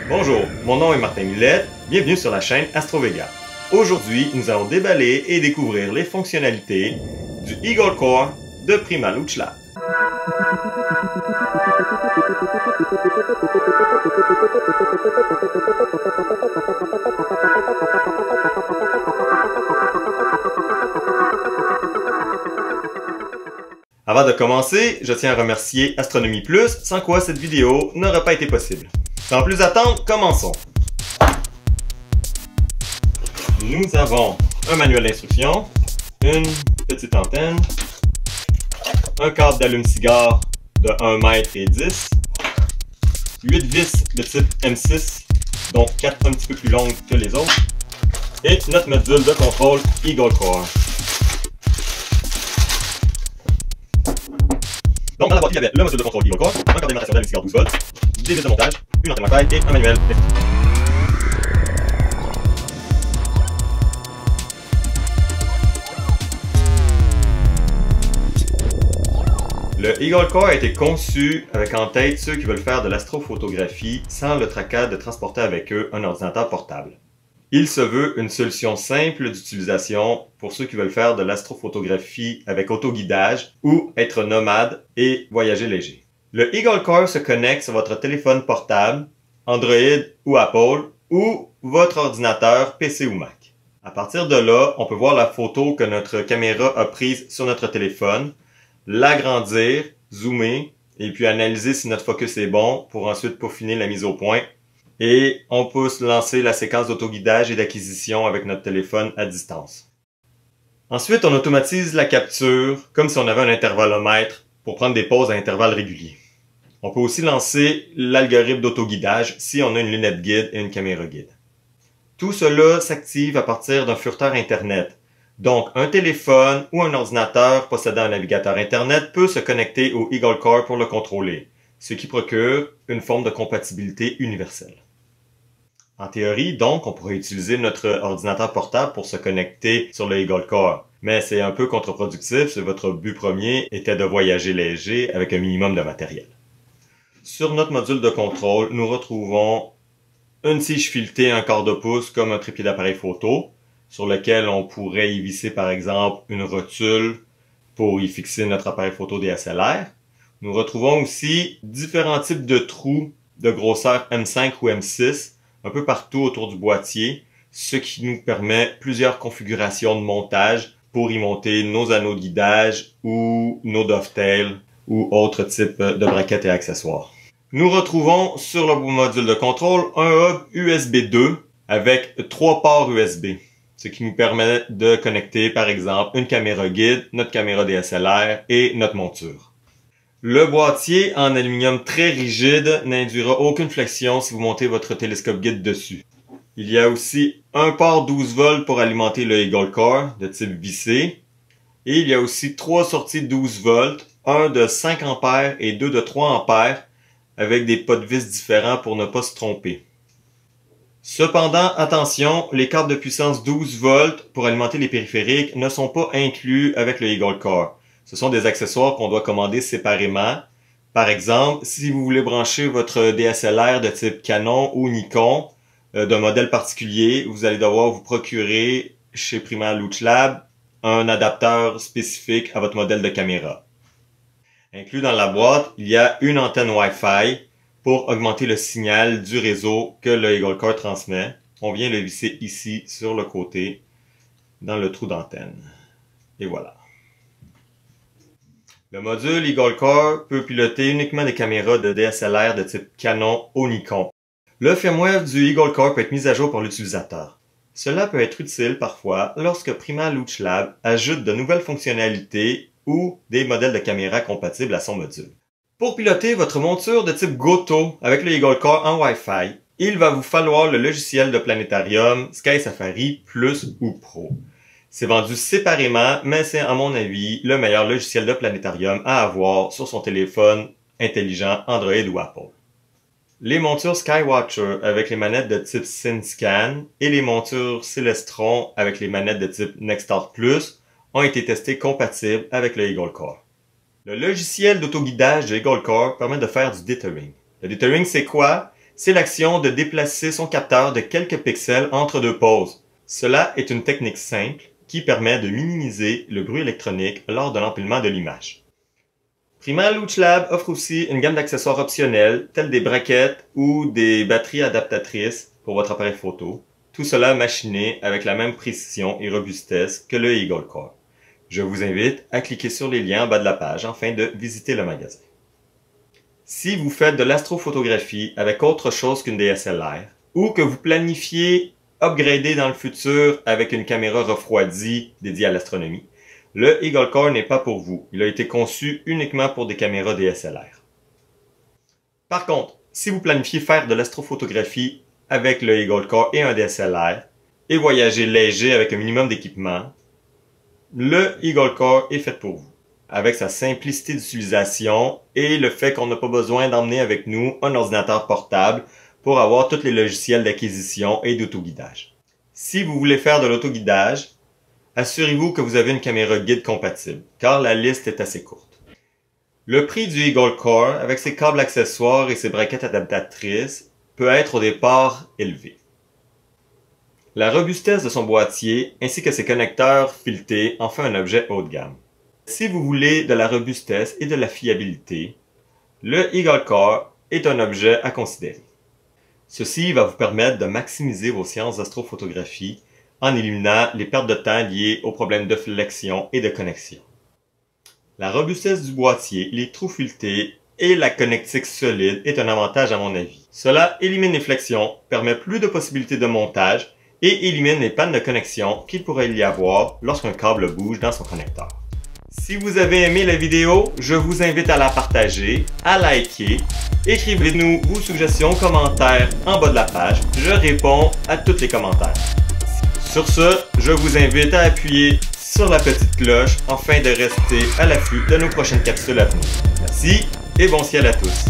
Bonjour, mon nom est Martin Mulette, bienvenue sur la chaîne AstroVega. Aujourd'hui, nous allons déballer et découvrir les fonctionnalités du Eagle Core de Primaluch Lab. Avant de commencer, je tiens à remercier Astronomie Plus, sans quoi cette vidéo n'aurait pas été possible. Sans plus attendre, commençons. Nous avons un manuel d'instruction, une petite antenne, un câble d'allume-cigare de 1 mètre et 10, 8 vis de type M6, dont 4 un petit peu plus longues que les autres, et notre module de contrôle Eagle Core. Donc, dans la boîte, il y avait le module de contrôle Eagle Core, un câble d'alimentation d'allume-cigare 12 volts, des vis de montage, une antenne Wi-Fi et un manuel d'instruction. Le Eagle Core a été conçu avec en tête ceux qui veulent faire de l'astrophotographie sans le tracas de transporter avec eux un ordinateur portable. Il se veut une solution simple d'utilisation pour ceux qui veulent faire de l'astrophotographie avec autoguidage ou être nomade et voyager léger. Le Eagle Core se connecte sur votre téléphone portable, Android ou Apple, ou votre ordinateur PC ou Mac. À partir de là, on peut voir la photo que notre caméra a prise sur notre téléphone, l'agrandir, zoomer, et puis analyser si notre focus est bon pour ensuite peaufiner la mise au point. Et on peut lancer la séquence d'autoguidage et d'acquisition avec notre téléphone à distance. Ensuite, on automatise la capture comme si on avait un intervallomètre pour prendre des pauses à intervalles réguliers. On peut aussi lancer l'algorithme d'autoguidage si on a une lunette guide et une caméra guide. Tout cela s'active à partir d'un furteur Internet. Donc, un téléphone ou un ordinateur possédant un navigateur Internet peut se connecter au Eagle Core pour le contrôler, ce qui procure une forme de compatibilité universelle. En théorie, donc, on pourrait utiliser notre ordinateur portable pour se connecter sur le Eagle Core, mais c'est un peu contre-productif si votre but premier était de voyager léger avec un minimum de matériel. Sur notre module de contrôle, nous retrouvons une tige filetée 1/4 de pouce comme un trépied d'appareil photo, sur lequel on pourrait y visser par exemple une rotule pour y fixer notre appareil photo DSLR. Nous retrouvons aussi différents types de trous de grosseur M5 ou M6 un peu partout autour du boîtier, ce qui nous permet plusieurs configurations de montage pour y monter nos anneaux de guidage ou nos dovetails ou autres types de braquettes et accessoires. Nous retrouvons sur le module de contrôle un hub USB 2 avec 3 ports USB, ce qui nous permet de connecter par exemple une caméra guide, notre caméra DSLR et notre monture. Le boîtier en aluminium très rigide n'induira aucune flexion si vous montez votre télescope guide dessus. Il y a aussi un port 12 volts pour alimenter le Eagle Core de type vissé. Et il y a aussi 3 sorties 12 volts, un de 5 A et 2 de 3 A avec des pots de vis différents pour ne pas se tromper. Cependant, attention, les câbles de puissance 12 volts pour alimenter les périphériques ne sont pas inclus avec le Eagle Core. Ce sont des accessoires qu'on doit commander séparément. Par exemple, si vous voulez brancher votre DSLR de type Canon ou Nikon d'un modèle particulier, vous allez devoir vous procurer chez Primaluch Lab un adapteur spécifique à votre modèle de caméra. Inclus dans la boîte, il y a une antenne Wi-Fi pour augmenter le signal du réseau que le Eagle Core transmet. On vient le visser ici sur le côté dans le trou d'antenne. Et voilà. Le module Eagle Core peut piloter uniquement des caméras de DSLR de type Canon ou Nikon. Le firmware du Eagle Core peut être mis à jour par l'utilisateur. Cela peut être utile parfois lorsque Primaluch Lab ajoute de nouvelles fonctionnalités ou des modèles de caméra compatibles à son module. Pour piloter votre monture de type Goto avec le Eagle Core en Wi-Fi, il va vous falloir le logiciel de planétarium Sky Safari Plus ou Pro. C'est vendu séparément, mais c'est à mon avis le meilleur logiciel de planétarium à avoir sur son téléphone intelligent Android ou Apple. Les montures Skywatcher avec les manettes de type SynScan et les montures Celestron avec les manettes de type Nextart Plus ont été testées compatibles avec le Eagle Core. Le logiciel d'autoguidage de Eagle Core permet de faire du dithering. Le dithering, c'est quoi? c'est l'action de déplacer son capteur de quelques pixels entre deux poses. Cela est une technique simple qui permet de minimiser le bruit électronique lors de l'empilement de l'image. Primaluch Lab offre aussi une gamme d'accessoires optionnels tels des braquettes ou des batteries adaptatrices pour votre appareil photo. Tout cela machiné avec la même précision et robustesse que le Eagle Core. Je vous invite à cliquer sur les liens en bas de la page afin de visiter le magasin. Si vous faites de l'astrophotographie avec autre chose qu'une DSLR ou que vous planifiez upgrader dans le futur avec une caméra refroidie dédiée à l'astronomie, le Eagle Core n'est pas pour vous. Il a été conçu uniquement pour des caméras DSLR. Par contre, si vous planifiez faire de l'astrophotographie avec le Eagle Core et un DSLR et voyager léger avec un minimum d'équipement, le Eagle Core est fait pour vous. Avec sa simplicité d'utilisation et le fait qu'on n'a pas besoin d'emmener avec nous un ordinateur portable pour avoir tous les logiciels d'acquisition et d'autoguidage. Si vous voulez faire de l'autoguidage, assurez-vous que vous avez une caméra guide compatible, car la liste est assez courte. Le prix du Eagle Core, avec ses câbles accessoires et ses braquettes adaptatrices, peut être au départ élevé. La robustesse de son boîtier ainsi que ses connecteurs filetés en fait un objet haut de gamme. Si vous voulez de la robustesse et de la fiabilité, le Eagle Core est un objet à considérer. Ceci va vous permettre de maximiser vos séances d'astrophotographie en éliminant les pertes de temps liées aux problèmes de flexion et de connexion. La robustesse du boîtier, les trous filetés et la connectique solide est un avantage à mon avis. Cela élimine les flexions, permet plus de possibilités de montage et élimine les pannes de connexion qu'il pourrait y avoir lorsqu'un câble bouge dans son connecteur. Si vous avez aimé la vidéo, je vous invite à la partager, à liker. Écrivez-nous vos suggestions, commentaires en bas de la page. Je réponds à tous les commentaires. Sur ce, je vous invite à appuyer sur la petite cloche afin de rester à l'affût de nos prochaines capsules à venir. Merci et bon ciel à tous.